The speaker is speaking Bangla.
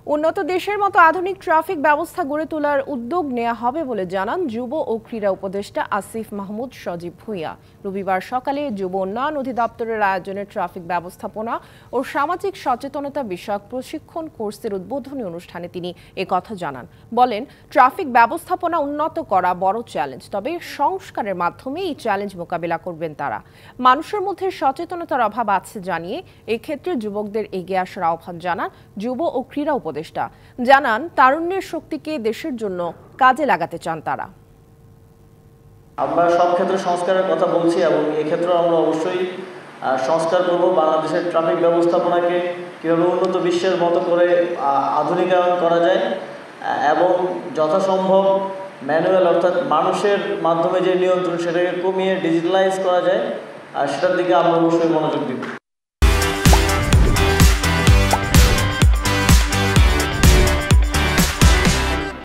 উন্নত দেশের মতো আধুনিক ট্রাফিক ব্যবস্থা গড়ে তোলার উদ্যোগ নেওয়া হবে বলে জানান যুব ও ক্রীড়া উপদেষ্টা আসিফ মাহমুদ সজীব ভূঁইয়া। রবিবার সকালে যুব উন্নয়ন অধিদপ্তরের আয়োজনে ট্রাফিক ব্যবস্থাপনা ও সামাজিক সচেতনতা বিষয়ক প্রশিক্ষণ কোর্সের উদ্বোধনী অনুষ্ঠানে তিনি একথা জানান। বলেন, ট্রাফিক ব্যবস্থাপনা উন্নত করা বড় চ্যালেঞ্জ, তবে সংস্কারের মাধ্যমে এই চ্যালেঞ্জ মোকাবিলা করবেন তারা। মানুষের মধ্যে সচেতনতার অভাব আছে জানিয়ে এক্ষেত্রে যুবকদের এগিয়ে আসার আহ্বান জানান যুব ও ক্রীড়া উপদেষ্টা। জানান, তারুণ্যের শক্তিকে দেশের জন্য কাজে লাগাতে চান তারা। আমরা সব ক্ষেত্রে সংস্কারের কথা বলছি এবং এই ক্ষেত্রে আমরা অবশ্যই সংস্কার করব। বাংলাদেশের ট্রাফিক ব্যবস্থাপনাকে কীভাবে উন্নত বিশ্বের মতো করে আধুনিকায়ন করা যায় এবং যথাসম্ভব ম্যানুয়াল অর্থাৎ মানুষের মাধ্যমে যে নিয়ন্ত্রণ সেটাকে কমিয়ে ডিজিটালাইজ করা যায়, সেটার দিকে আমরা অবশ্যই মনোযোগ দিব।